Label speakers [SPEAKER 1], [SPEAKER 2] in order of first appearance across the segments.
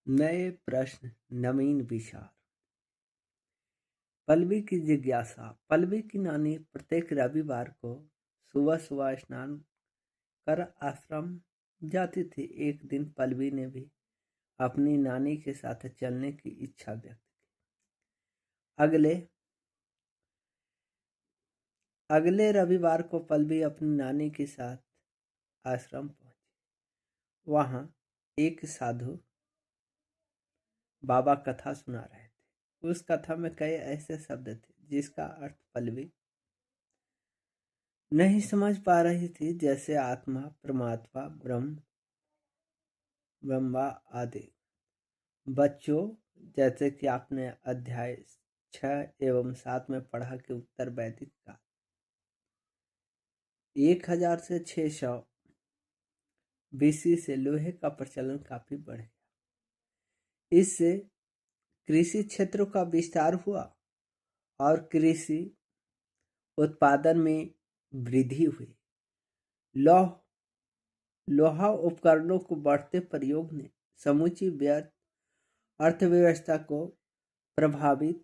[SPEAKER 1] नए प्रश्न, नवीन विचार। पल्लवी की जिज्ञासा। पल्लवी की नानी प्रत्येक रविवार को सुबह सुबह स्नान कर आश्रम जाती थी। एक दिन पल्लवी ने भी अपनी नानी के साथ चलने की इच्छा व्यक्त की। अगले अगले रविवार को पल्लवी अपनी नानी के साथ आश्रम पहुंची। वहां एक साधु बाबा कथा सुना रहे थे। उस कथा में कई ऐसे शब्द थे जिसका अर्थ पल्लवी नहीं समझ पा रही थी, जैसे आत्मा, परमात्मा, ब्रह्मा आदि। बच्चों, जैसे कि आपने अध्याय 6 एवं 7 में पढ़ा कि उत्तर वैदिक काल 1000 से 600 बीसी से लोहे का प्रचलन काफी बढ़ गया। इससे कृषि क्षेत्रों का विस्तार हुआ और कृषि उत्पादन में वृद्धि हुई। लोहा उपकरणों को बढ़ते प्रयोग ने समूची अर्थव्यवस्था को प्रभावित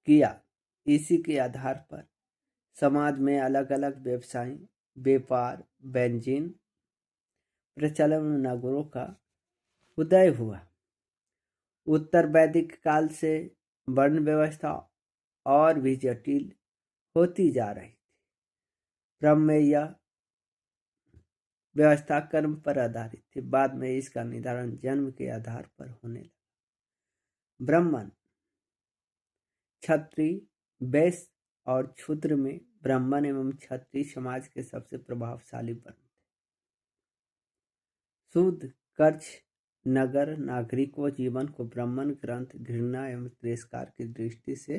[SPEAKER 1] किया। इसी के आधार पर समाज में अलग अलग व्यवसाय, व्यापार, व्यंजन प्रचलन नगरों का उदय हुआ। उत्तर वैदिक काल से वर्ण व्यवस्था और भी जटिल होती जा रही थी। क्रम में यह व्यवस्था कर्म पर आधारित थी। बाद में इसका निर्धारण जन्म के आधार पर होने लगा। ब्राह्मण, क्षत्रिय, वैश्य और शूद्र में ब्राह्मण एवं क्षत्रिय समाज के सबसे प्रभावशाली वर्ण थे। शूद्र, कर्च, नगर नागरिकों जीवन को ब्राह्मण ग्रंथ घृणा एवं तिरस्कार की दृष्टि से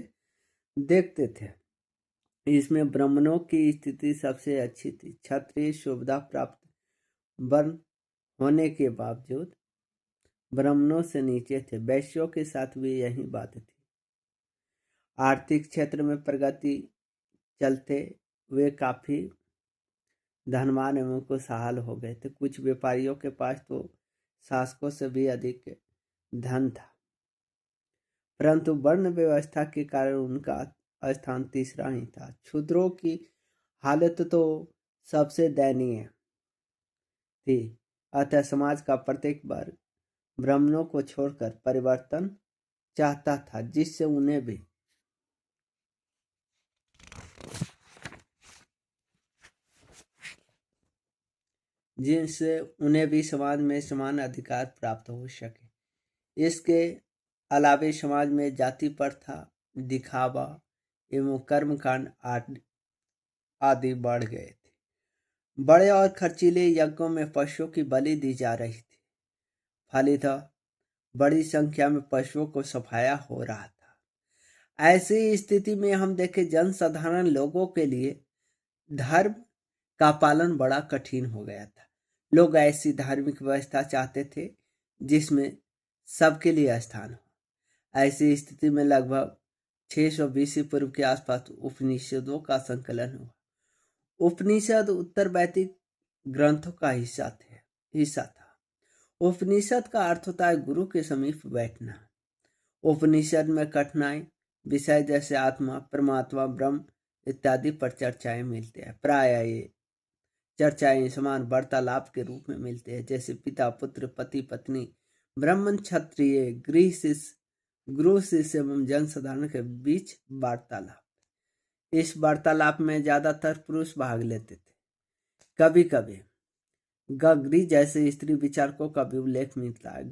[SPEAKER 1] देखते थे। इसमें ब्राह्मणों की स्थिति सबसे अच्छी थी। क्षत्रिय सुविधा प्राप्त वर्ण होने के बावजूद ब्राह्मणों से नीचे थे। वैश्यों के साथ भी यही बात थी। आर्थिक क्षेत्र में प्रगति चलते वे काफी धनवान एवं खुशहाल हो गए थे। कुछ व्यापारियों के पास तो शासकों से भी अधिक धन था, परंतु वर्ण व्यवस्था के कारण उनका स्थान तीसरा ही था। शूद्रों की हालत तो सबसे दयनीय थी। अतः समाज का प्रत्येक वर्ग ब्राह्मणों को छोड़कर परिवर्तन चाहता था, जिससे उन्हें भी समाज में समान अधिकार प्राप्त हो सके। इसके अलावे समाज में जाति प्रथा, दिखावा एवं कर्मकांड आदि बढ़ गए थे। बड़े और खर्चीले यज्ञों में पशुओं की बलि दी जा रही थी। फलितः बड़ी संख्या में पशुओं को सफाया हो रहा था। ऐसी स्थिति में हम देखें, जनसाधारण लोगों के लिए धर्म का पालन बड़ा कठिन हो गया था। लोग ऐसी धार्मिक व्यवस्था चाहते थे जिसमें सबके लिए स्थान हो। ऐसी स्थिति में लगभग 600 बीसी पूर्व के आसपास उपनिषदों का संकलन हुआ। उपनिषद उत्तर वैदिक ग्रंथों का हिस्सा था। उपनिषद का अर्थ होता है गुरु के समीप बैठना। उपनिषद में कठिनाई विषय जैसे आत्मा, परमात्मा, ब्रह्म इत्यादि पर चर्चाएं मिलते हैं। प्रायः ये चर्चाएं समान वार्तालाप के रूप में मिलते हैं, जैसे पिता पुत्र, पति पत्नी, ब्राह्मण क्षत्रिय, गुरु शिष्य एवं जनसाधारण के बीच वार्तालाप। इस वार्तालाप में ज्यादातर पुरुष भाग लेते थे। कभी कभी गगरी जैसे स्त्री विचारकों का भी उल्लेख मिलता है।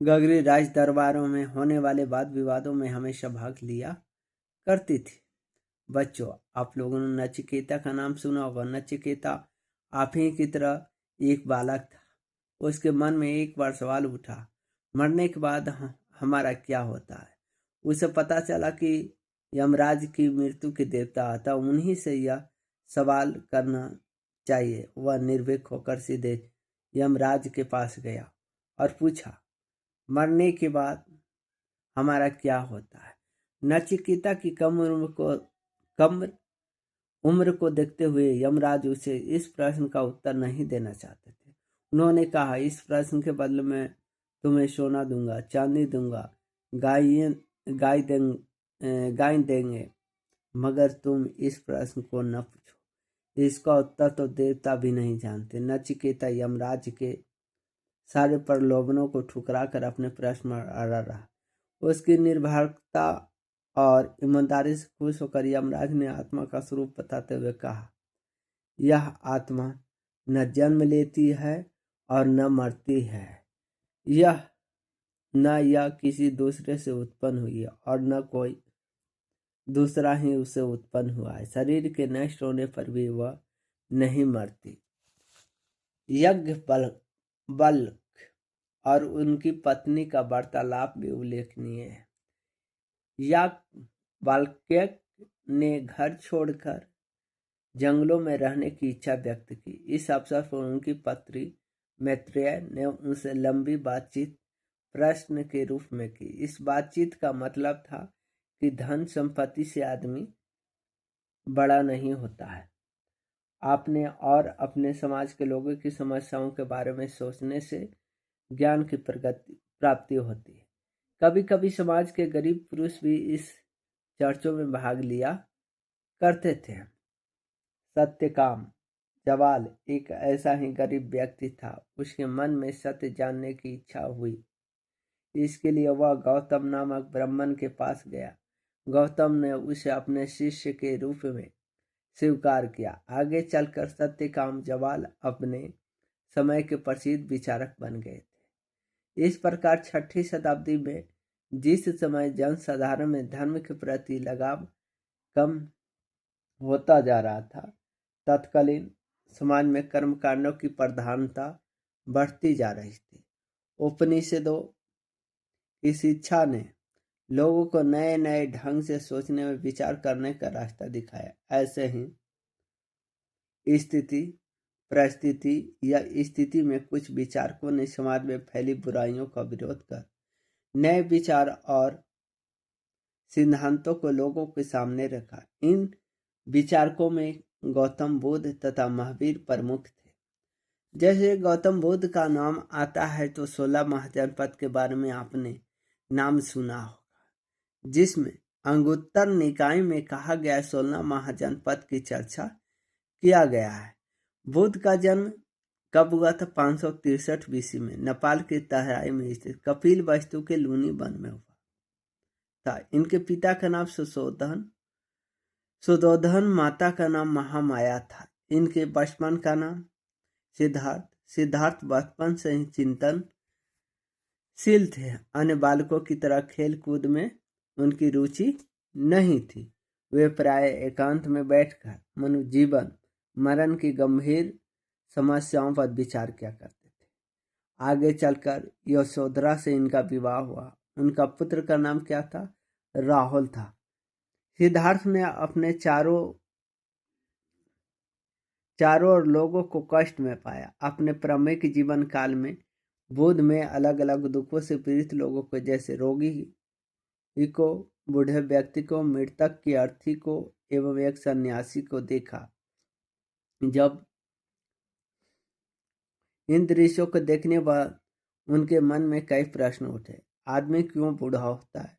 [SPEAKER 1] गगरी राज दरबारों में होने वाले वाद विवादों में हमेशा भाग लिया करती थी। बच्चों, आप लोगों ने नचिकेता का नाम सुना होगा। नचिकेता आप ही की तरह एक बालक था। उसके मन में एक बार सवाल उठा, मरने के बाद हमारा क्या होता है। उसे पता चला कि यमराज की मृत्यु के देवता आता, उन्हीं से यह सवाल करना चाहिए। वह निर्भीक होकर सीधे यमराज के पास गया और पूछा, मरने के बाद हमारा क्या होता है। नचिकेता की कम उम्र को देखते हुए यमराज उसे इस प्रश्न का उत्तर नहीं देना चाहते थे। उन्होंने कहा, इस प्रश्न के बदले में तुम्हें सोना दूंगा, चांदी दूंगा, गाय गाय गाय देंगे, मगर तुम इस प्रश्न को न पूछो। इसका उत्तर तो देवता भी नहीं जानते। नचिकेता यमराज के सारे प्रलोभनों को ठुकरा कर अपने प्रश्न में अड़ा रहा। उसकी निर्भरता और ईमानदारी से खुश होकर यमराज ने आत्मा का स्वरूप बताते हुए कहा, यह आत्मा न जन्म लेती है और न मरती है। यह किसी दूसरे से उत्पन्न हुई है और न कोई दूसरा ही उसे उत्पन्न हुआ है। शरीर के नष्ट होने पर भी वह नहीं मरती। यज्ञ बल्क और उनकी पत्नी का वार्तालाप भी उल्लेखनीय है। याज्ञवल्क्य ने घर छोड़कर जंगलों में रहने की इच्छा व्यक्त की। इस अवसर पर उनकी पत्री मैत्रेय ने उनसे लंबी बातचीत प्रश्न के रूप में की। इस बातचीत का मतलब था कि धन संपत्ति से आदमी बड़ा नहीं होता है। आपने और अपने समाज के लोगों की समस्याओं के बारे में सोचने से ज्ञान की प्राप्ति होती है। कभी कभी समाज के गरीब पुरुष भी इस चर्चों में भाग लिया करते थे। सत्यकाम जवाल एक ऐसा ही गरीब व्यक्ति था। उसके मन में सत्य जानने की इच्छा हुई। इसके लिए वह गौतम नामक ब्राह्मण के पास गया। गौतम ने उसे अपने शिष्य के रूप में स्वीकार किया। आगे चलकर सत्यकाम जवाल अपने समय के प्रसिद्ध विचारक बन गए थे। इस प्रकार 6ठी शताब्दी में जिस समय जनसाधारण में धर्म के प्रति लगाव कम होता जा रहा था, तत्कालीन समाज में कर्मकांडों की प्रधानता बढ़ती जा रही थी। उपनिषदों की शिक्षा ने लोगों को नए नए ढंग से सोचने में विचार करने का रास्ता दिखाया। ऐसे ही परिस्थिति या स्थिति में कुछ विचारकों ने समाज में फैली बुराइयों का विरोध कर नए विचार और सिद्धांतों को लोगों के सामने रखा। इन विचारकों में गौतम बुद्ध तथा महावीर प्रमुख थे। जैसे गौतम बुद्ध का नाम आता है तो 16 महाजनपद के बारे में आपने नाम सुना होगा, जिसमें अंगुत्तर निकाय में कहा गया 16 महाजनपद की चर्चा किया गया है। बुद्ध का जन्म कब हुआ था? 563 बीसी में नेपाल के तराई में स्थित कपिल वस्तु के लूनी वन में हुआ था। इनके पिता का नाम सुदोधन, माता का नाम महामाया था। इनके बचपन का नाम सिद्धार्थ बचपन से ही चिंतनशील थे। अन्य बालकों की तरह खेल कूद में उनकी रुचि नहीं थी। वे प्राय एकांत में बैठकर मनुष्य जीवन मरण की गंभीर समस्याओं पर विचार किया करते थे। आगे चलकर यशोधरा से इनका विवाह हुआ। उनका पुत्र का नाम क्या था? राहुल था। सिद्धार्थ ने अपने चारों ओर लोगों को कष्ट में पाया। अपने क्रमिक जीवन काल में बुद्ध में अलग अलग दुखों से पीड़ित लोगों को, जैसे रोगी को, बूढ़े व्यक्ति को, मृतक की अर्थी को एवं एक सन्यासी को देखा। जब इन दृश्यों को देखने बाद उनके मन में कई प्रश्न उठे। आदमी क्यों बूढ़ा होता है?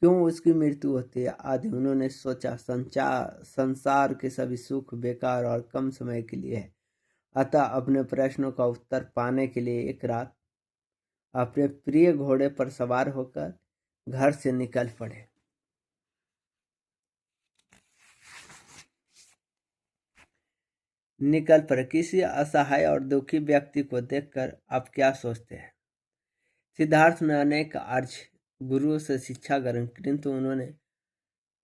[SPEAKER 1] क्यों उसकी मृत्यु होती है आदि। उन्होंने सोचा संसार के सभी सुख बेकार और कम समय के लिए है। अतः अपने प्रश्नों का उत्तर पाने के लिए एक रात अपने प्रिय घोड़े पर सवार होकर घर से निकल पड़े। किसी असहाय और दुखी व्यक्ति को देखकर आप क्या सोचते हैं? सिद्धार्थ ने अनेक आर्य गुरुओं से शिक्षा ग्रहण की, किंतु उन्होंने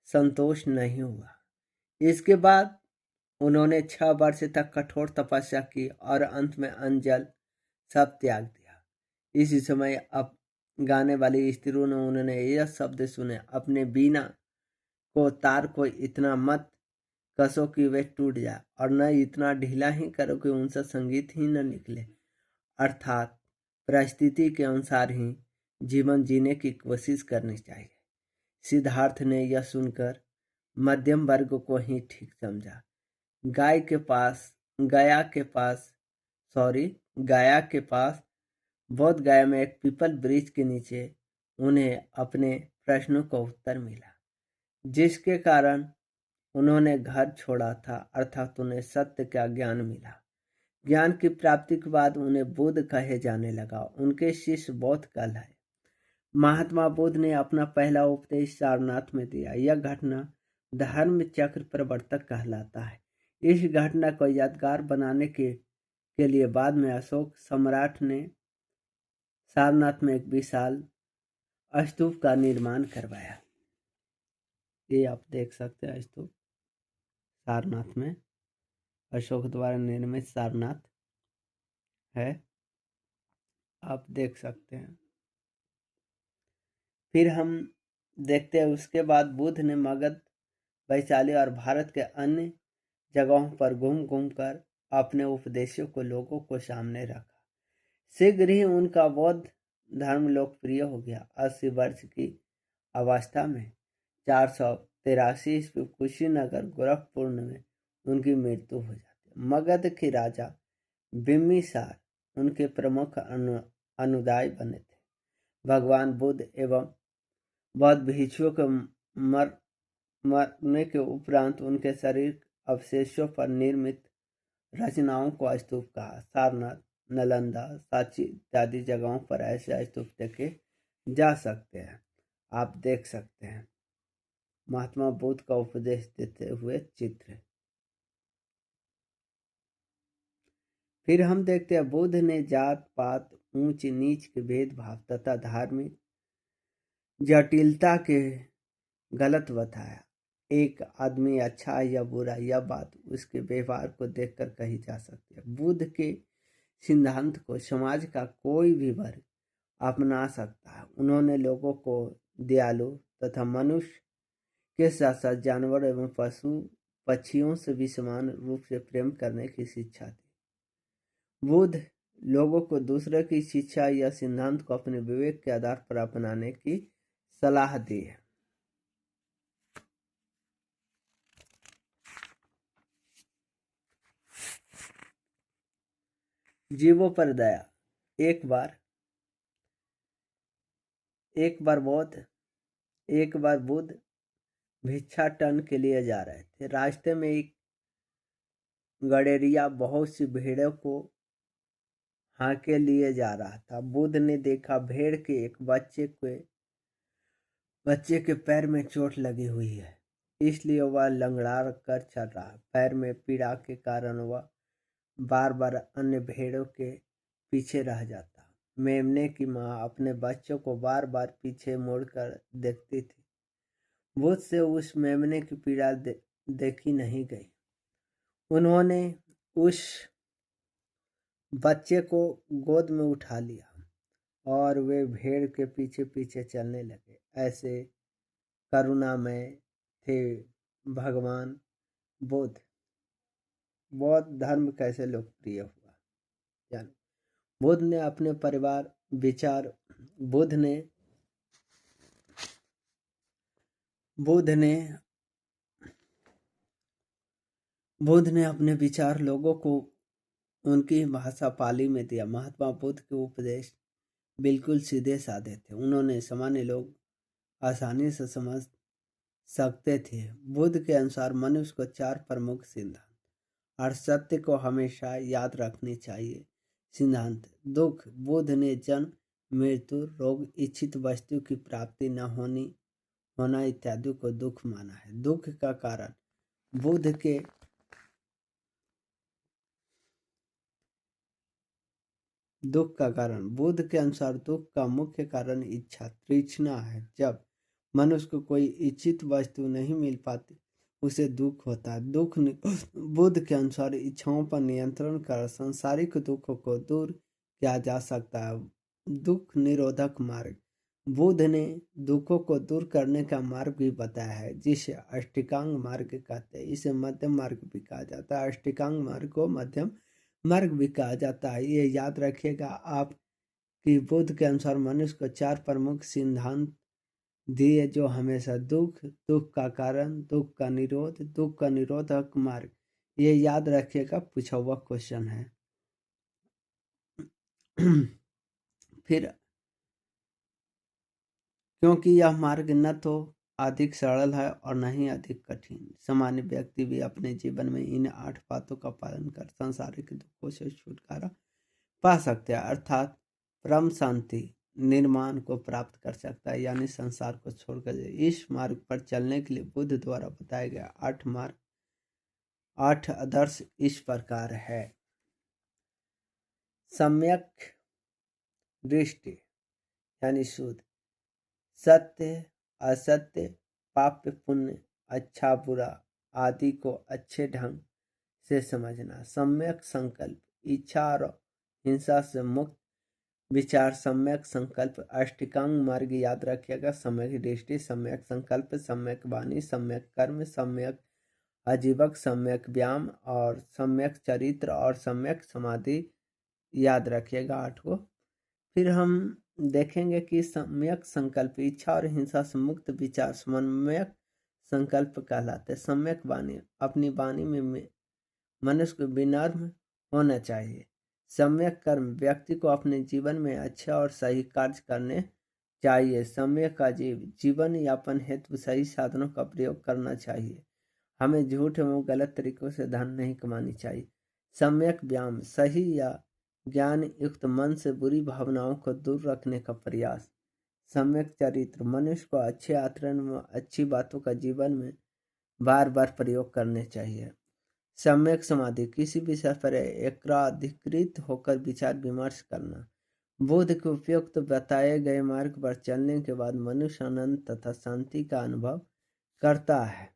[SPEAKER 1] संतोष नहीं हुआ। इसके बाद उन्होंने 6 वर्ष तक कठोर तपस्या की और अंत में अन्न जल सब त्याग दिया। इसी समय अब गाने वाली स्त्रियों ने उन्होंने यह शब्द सुने, अपने बीना को तार को इतना मत कसो कि वे टूट जाए, और न इतना ढीला ही करो कि उनसे संगीत ही न निकले। अर्थात परिस्थिति के अनुसार ही जीवन जीने की कोशिश करनी चाहिए। सिद्धार्थ ने यह सुनकर मध्यम वर्ग को ही ठीक समझा। गाया के पास बोध गया में एक पीपल वृक्ष के नीचे उन्हें अपने प्रश्नों का उत्तर मिला, जिसके कारण उन्होंने घर छोड़ा था, अर्थात उन्हें सत्य का ज्ञान मिला। ज्ञान की प्राप्ति के बाद उन्हें बुद्ध कहे जाने लगा। उनके शिष्य बौद्ध कहलाए। महात्मा बुद्ध ने अपना पहला उपदेश सारनाथ में दिया। यह घटना धर्म चक्र प्रवर्तक कहलाता है। इस घटना को यादगार बनाने के लिए बाद में अशोक सम्राट ने सारनाथ में एक विशाल स्तूप का निर्माण करवाया। ये आप देख सकते हैं स्तूप सारनाथ में अशोक द्वारा निर्मित सारनाथ है, आप देख सकते हैं। फिर हम देखते हैं उसके बाद बुद्ध ने मगध, वैशाली और भारत के अन्य जगहों पर घूम घूम कर अपने उपदेशों को लोगों को सामने रखा। शीघ्र ही उनका बौद्ध धर्म लोकप्रिय हो गया। 80 वर्ष की अवस्था में 483 ईस्वी कुशीनगर गोरखपुर में उनकी मृत्यु हो जाती है। मगध के राजा बिम्बिसार उनके प्रमुख अनुयायी बने थे। भगवान बुद्ध एवं बौद्ध भिक्षुओं के मरने के उपरांत उनके शरीर अवशेषों पर निर्मित रचनाओं को स्तूप कहा। सारनाथ, नालंदा, सांची इत्यादि जगहों पर ऐसे स्तूप देखे जा सकते हैं। आप देख सकते हैं महात्मा बुद्ध का उपदेश देते हुए चित्र। फिर हम देखते हैं बुद्ध ने जात पात, ऊंच नीच के भेदभाव तथा धार्मिक जटिलता के गलत बताया। एक आदमी अच्छा है या बुरा, यह बात उसके व्यवहार को देखकर कही जा सकती है। बुद्ध के सिद्धांत को समाज का कोई भी वर्ग अपना सकता है। उन्होंने लोगों को दयालु तथा मनुष्य के साथ साथ जानवर एवं पशु पक्षियों से भी समान रूप से प्रेम करने की शिक्षा दी। बुद्ध लोगों को दूसरे की शिक्षा या सिद्धांत को अपने विवेक के आधार पर अपनाने की सलाह दी है। जीवों पर दया। एक बार बुद्ध भिक्षाटन के लिए जा रहे थे। रास्ते में एक गडेरिया बहुत सी भेड़ों को हाके लिए जा रहा था। बुद्ध ने देखा भेड़ के एक बच्चे के पैर में चोट लगी हुई है, इसलिए वह लंगड़ा कर चल रहा। पैर में पीड़ा के कारण वह बार बार अन्य भेड़ों के पीछे रह जाता। मेमने की माँ अपने बच्चों को बार बार पीछे मुड़कर देखती थी। बुद्ध से उस मेमने की पीड़ा देखी नहीं गई। उन्होंने उस बच्चे को गोद में उठा लिया और वे भेड़ के पीछे पीछे चलने लगे। ऐसे करुणामय थे भगवान बुद्ध। बौद्ध धर्म कैसे लोकप्रिय हुआ, यानी बुद्ध ने अपने परिवार विचार बुद्ध ने अपने विचार लोगों को उनकी भाषा पाली में दिया। महात्मा बुद्ध के उपदेश बिल्कुल सीधे साधे थे। उन्होंने सामान्य लोग आसानी से समझ सकते थे। बुद्ध के अनुसार मनुष्य को 4 प्रमुख सिद्धांत और सत्य को हमेशा याद रखनी चाहिए। सिद्धांत: दुख। बुद्ध ने जन्म, मृत्यु, रोग, इच्छित वस्तु की प्राप्ति न होना इत्यादि को दुख माना है। दुख का कारण बुद्ध के अनुसार दुख का मुख्य कारण इच्छा तृष्णा है। जब मनुष्य को कोई इच्छित वस्तु नहीं मिल पाती उसे दुख होता है। बुद्ध के अनुसार इच्छाओं पर नियंत्रण कर सांसारिक दुखों को दूर किया जा सकता है। दुख निरोधक मार्ग। बुद्ध ने दुखों को दूर करने का मार्ग भी बताया है, जिसे अष्टांग मार्ग कहते हैं। इसे मध्यम मार्ग भी कहा जाता है। अष्टांग मार्ग को मध्यम मार्ग भी कहा जाता है। ये याद रखिएगा आप कि बुद्ध के अनुसार मनुष्य को 4 प्रमुख सिद्धांत दिए, जो हमेशा दुख का कारण, दुख का निरोधक मार्ग, ये याद रखिएगा, पूछा हुआ क्वेश्चन है। फिर क्योंकि यह मार्ग न तो अधिक सरल है और न ही अधिक कठिन। सामान्य व्यक्ति भी अपने जीवन में इन 8 बातों का पालन कर सांसारिक दुखों से छुटकारा पा सकते हैं, अर्थात परम शांति निर्माण को प्राप्त कर सकता है, यानी संसार को छोड़कर। इस मार्ग पर चलने के लिए बुद्ध द्वारा बताए गए 8 आदर्श इस प्रकार है। सम्यक दृष्टि यानी शुद्ध, सत्य असत्य, पाप पुण्य, अच्छा बुरा आदि को अच्छे ढंग से समझना। सम्यक संकल्प, इच्छा और हिंसा से मुक्त विचार। सम्यक संकल्प अष्टांग मार्ग याद रखिएगा। सम्यक दृष्टि, सम्यक संकल्प, सम्यक वाणी, सम्यक कर्म, सम्यक आजीवक, सम्यक व्यायाम और सम्यक चरित्र और सम्यक समाधि याद रखिएगा 8 को। फिर हम देखेंगे कि सम्यक संकल्प, इच्छा और हिंसा से मुक्त विचार सम्यक संकल्प कहलाते। सम्यक वाणी, अपनी वाणी में मनुष्य को विनम्र होना चाहिए। सम्यक कर्म, व्यक्ति को अपने जीवन में अच्छे और सही कार्य करने चाहिए। सम्यक आजीव, जीवन यापन हेतु सही साधनों का प्रयोग करना चाहिए। हमें झूठ एवं गलत तरीकों से धन नहीं कमानी चाहिए। सम्यक व्यायाम, सही या ज्ञान युक्त मन से बुरी भावनाओं को दूर रखने का प्रयास। सम्यक चरित्र, मनुष्य को अच्छे आचरण व अच्छी बातों का जीवन में बार बार प्रयोग करने चाहिए। सम्यक समाधि, किसी विषय पर एकाधिकृत होकर विचार विमर्श करना। बुद्ध के उपयुक्त बताए गए मार्ग पर चलने के बाद मनुष्य आनंद तथा शांति का अनुभव करता है।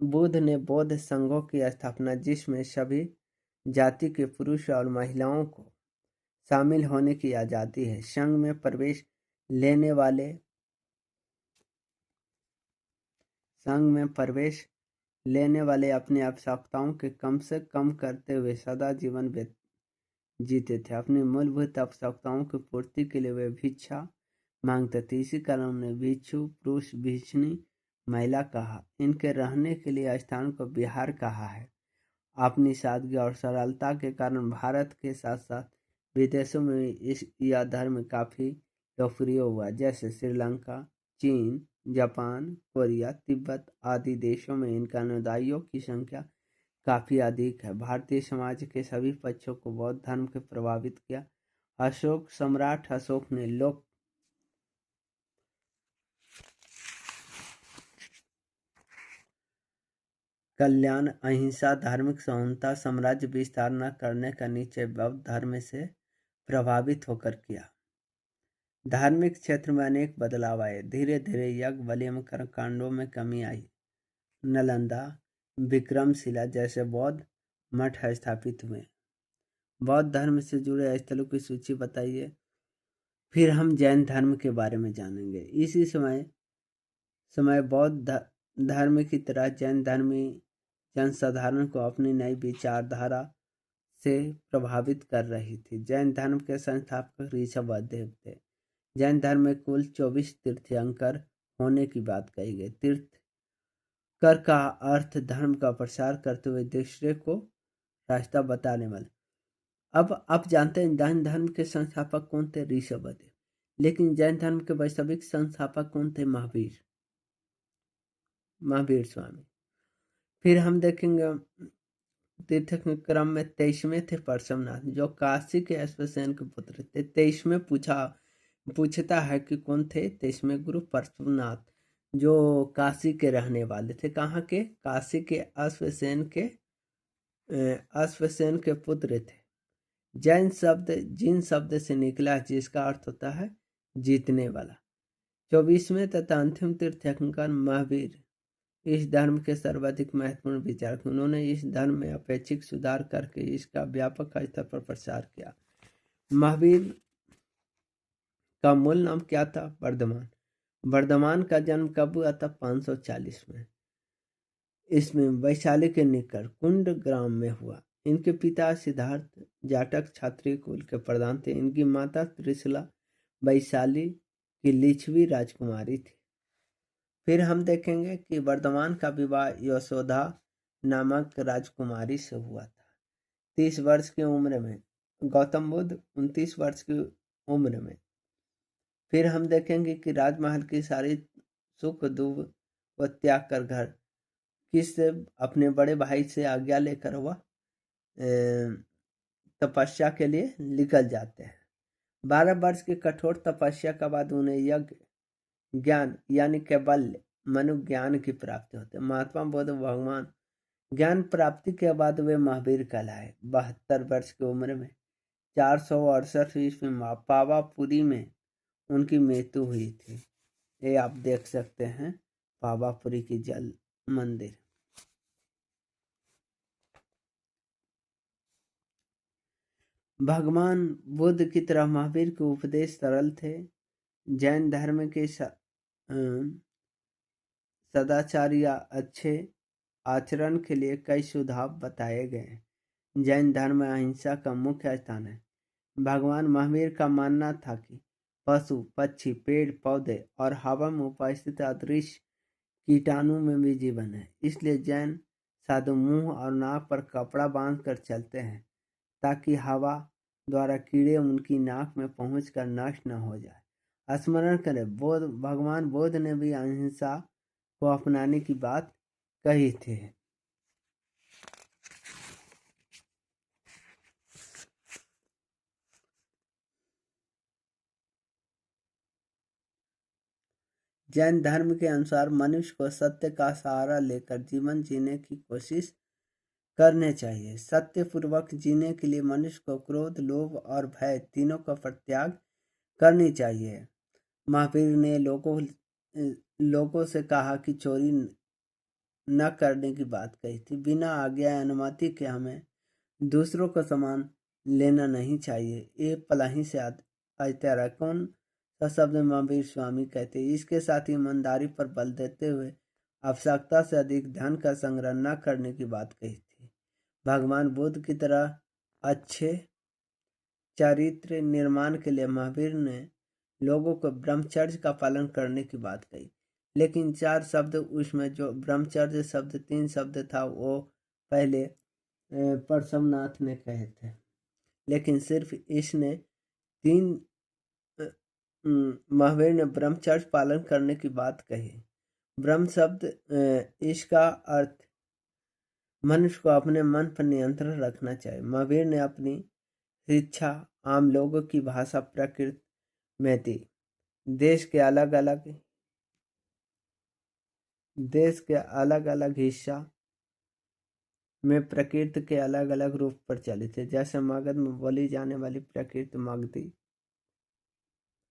[SPEAKER 1] बुद्ध ने बौद्ध संघों की स्थापना, जिसमें सभी जाति के पुरुष और महिलाओं को शामिल होने की आजादी है। संघ में प्रवेश लेने वाले अपनी आवश्यकताओं के कम से कम करते हुए सदा जीवन जीते थे। अपनी मूलभूत आवश्यकताओं की पूर्ति के लिए वे भिक्षा मांगते थे। इसी कारण उन्हें भिक्षु, पुरुष, भिक्षुणी, महिला कहा। इनके रहने के लिए स्थान को विहार कहा है। अपनी सादगी और सरलता के कारण भारत के साथ साथ विदेशों में यह धर्म काफी लोकप्रिय हुआ, जैसे श्रीलंका, चीन, जापान, कोरिया, तिब्बत आदि देशों में इनका अनुयायियों की संख्या काफी अधिक है। भारतीय समाज के सभी पक्षों को बौद्ध धर्म के प्रभावित किया। सम्राट अशोक ने लोक कल्याण, अहिंसा, धार्मिक समानता, साम्राज्य विस्तार न करने का निश्चय बौद्ध धर्म से प्रभावित होकर किया। धार्मिक क्षेत्र में अनेक बदलाव आए। धीरे धीरे यज्ञ, बलि एवं कर्मकांडों में कमी आई। नालंदा, विक्रमशिला जैसे बौद्ध मठ स्थापित हुए। बौद्ध धर्म से जुड़े स्थलों की सूची बताइए। फिर हम जैन धर्म के बारे में जानेंगे। इसी समय बौद्ध धर्म की तरह जैन धर्मी जनसाधारण को अपनी नई विचारधारा से प्रभावित कर रही थी। जैन धर्म के संस्थापक ऋषभदेव थे। जैन धर्म में कुल 24 तीर्थंकर होने की बात कही गई। तीर्थंकर का अर्थ धर्म का प्रसार करते हुए दूसरे को रास्ता बताने वाले। अब आप जानते हैं जैन धर्म के संस्थापक कौन थे? ऋषभदेव। लेकिन जैन धर्म के वास्तविक संस्थापक कौन थे? महावीर स्वामी। फिर हम देखेंगे तीर्थ के क्रम में 23वें थे परशुरामनाथ, जो काशी के अश्वसेन के पुत्र थे। 23वें पूछता है कि कौन थे? 23वें गुरु परशुरामनाथ, जो काशी के रहने वाले थे। कहाँ के? काशी के अश्वसेन के पुत्र थे। जैन शब्द जिन शब्द से निकला, जिसका अर्थ होता है जीतने वाला। 24वें तथा अंतिम तीर्थंकर महावीर इस धर्म के सर्वाधिक महत्वपूर्ण विचारक। उन्होंने इस धर्म में अपेक्षित सुधार करके इसका व्यापक स्तर पर प्रसार किया। महावीर का मूल नाम क्या था? वर्धमान। वर्धमान का जन्म कब हुआ था? 540 में। इसमें वैशाली के निकट कुंड ग्राम में हुआ। इनके पिता सिद्धार्थ जाटक क्षत्रिय कुल के प्रधान थे। इनकी माता त्रिशला वैशाली की लिच्छवी राजकुमारी थी। फिर हम देखेंगे कि वर्धमान का विवाह यशोदा नामक राजकुमारी से हुआ था। 30 वर्ष की उम्र में गौतम बुद्ध 29 वर्ष की उम्र में। फिर हम देखेंगे कि राजमहल की सारी सुख दुख व त्याग कर घर किस अपने बड़े भाई से आज्ञा लेकर वह तपस्या के लिए निकल जाते हैं। 12 वर्ष की कठोर तपस्या के बाद उन्हें यज्ञ ज्ञान यानी कैवल्य मनु ज्ञान की प्राप्ति होती है। महात्मा बुद्ध भगवान ज्ञान प्राप्ति के बाद वे महावीर कहलाए। 72 वर्ष की उम्र में 468 ईस्वी में पावापुरी में उनकी मृत्यु हुई थी। ये आप देख सकते हैं पावापुरी की जल मंदिर। भगवान बुद्ध की तरह महावीर के उपदेश सरल थे। जैन धर्म के सदाचार या अच्छे आचरण के लिए कई सुझाव बताए गए। जैन धर्म में अहिंसा का मुख्य स्थान है। भगवान महावीर का मानना था कि पशु पक्षी पेड़ पौधे और हवा में उपस्थित अदृश्य कीटाणु में भी जीवन है। इसलिए जैन साधु मुंह और नाक पर कपड़ा बांधकर चलते हैं ताकि हवा द्वारा कीड़े उनकी नाक में पहुंचकर नष्ट न हो जाए। स्मरण करें भगवान बुद्ध ने भी अहिंसा को अपनाने की बात कही थी। जैन धर्म के अनुसार मनुष्य को सत्य का सहारा लेकर जीवन जीने की कोशिश करने चाहिए। सत्य पूर्वक जीने के लिए मनुष्य को क्रोध लोभ और भय तीनों का परित्याग करनी चाहिए। महावीर ने लोगों से कहा कि चोरी न करने की बात कही थी। बिना आज्ञा या अनुमति के हमें दूसरों का सामान लेना नहीं चाहिए। ये पलाही से आते कौन सा शब्द महावीर स्वामी कहते। इसके साथ ईमानदारी पर बल देते हुए आवश्यकता से अधिक धन का संग्रह न करने की बात कही थी। भगवान बुद्ध की तरह अच्छे चरित्र निर्माण के लिए महावीर ने लोगों को ब्रह्मचर्य का पालन करने की बात कही। लेकिन 4 शब्द उसमें जो ब्रह्मचर्य शब्द 3 शब्द था वो पहले परशुनाथ ने कहे थे, लेकिन सिर्फ इसने 3 महावीर ने ब्रह्मचर्य पालन करने की बात कही। ब्रह्म शब्द इसका अर्थ मनुष्य को अपने मन पर नियंत्रण रखना चाहिए। महावीर ने अपनी शिक्षा आम लोगों की भाषा प्रकृति में दी। देश के अलग अलग हिस्सा में प्रकृति के अलग अलग रूप प्रचलित है। जैसे मगध में बोली जाने वाली प्रकृति मगधी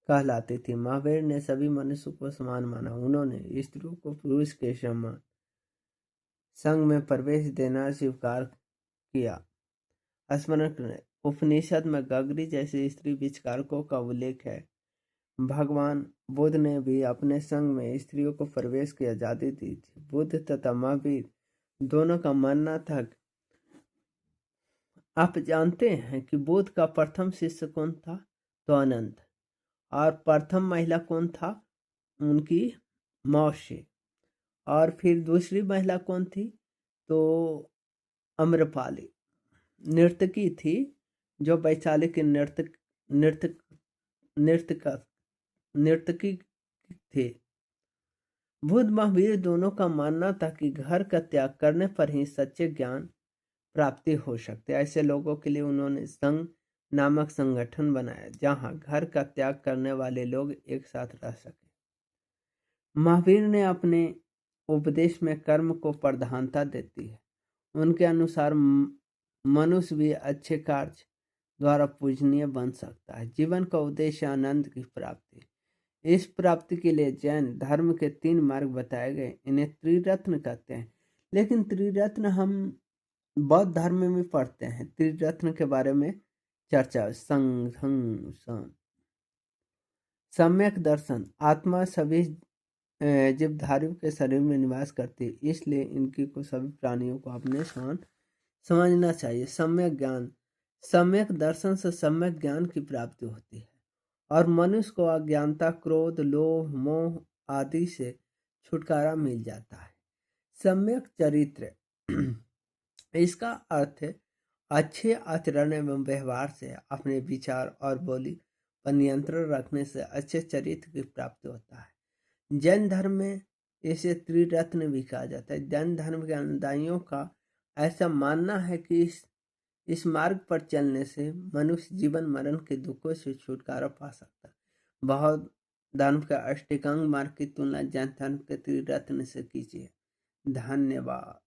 [SPEAKER 1] कहलाती थी। महावीर ने सभी मनुष्यों को समान माना। उन्होंने स्त्रियों को पुरुष के समान संघ में प्रवेश देना स्वीकार किया। स्मरण करें, उपनिषद में गगरी जैसी स्त्री विचारकों का उल्लेख है। भगवान बुद्ध ने भी अपने संघ में स्त्रियों को प्रवेश की आजादी दी थी। बुद्ध तथा महावीर दोनों का मानना था। आप जानते हैं कि बुद्ध का प्रथम शिष्य कौन था? तो अनंत। और प्रथम महिला कौन था? उनकी मौसी। और फिर दूसरी महिला कौन थी? तो अम्रपाली नर्तकी थी, जो वैशाली की नर्तकी थे। बुद्ध महावीर दोनों का मानना था कि घर का त्याग करने पर ही सच्चे ज्ञान प्राप्ति हो सकती है। ऐसे लोगों के लिए उन्होंने संघ नामक संगठन बनाया, जहां घर का त्याग करने वाले लोग एक साथ रह सके। महावीर ने अपने उपदेश में कर्म को प्रधानता देती है। उनके अनुसार मनुष्य भी अच्छे कार्य द्वारा पूजनीय बन सकता है। जीवन का उद्देश्य आनंद की प्राप्ति। इस प्राप्ति के लिए जैन धर्म के 3 मार्ग बताए गए। इन्हें त्रिरत्न कहते हैं। लेकिन त्रिरत्न हम बौद्ध धर्म में भी पढ़ते हैं। त्रिरत्न के बारे में चर्चा। सम्यक दर्शन। आत्मा सभी जीवधारियों के शरीर में निवास करती है, इसलिए इनकी को सभी प्राणियों को अपने समान समझना चाहिए। सम्यक ज्ञान। सम्यक दर्शन से सम्यक ज्ञान की प्राप्ति होती है और मनुष्य को अज्ञानता क्रोध लोभ मोह आदि से छुटकारा मिल जाता है। सम्यक चरित्र इसका अर्थ है अच्छे आचरण एवं व्यवहार से अपने विचार और बोली पर नियंत्रण रखने से अच्छे चरित्र की प्राप्ति होता है। जैन धर्म में इसे त्रिरत्न भी कहा जाता है। जैन धर्म के अनुयायियों का ऐसा मानना है कि इस मार्ग पर चलने से मनुष्य जीवन मरण के दुखों से छुटकारा पा सकता है। बौद्ध धर्म के अष्टांग मार्ग की तुलना जैन धर्म के त्रिरत्न से कीजिए। धन्यवाद।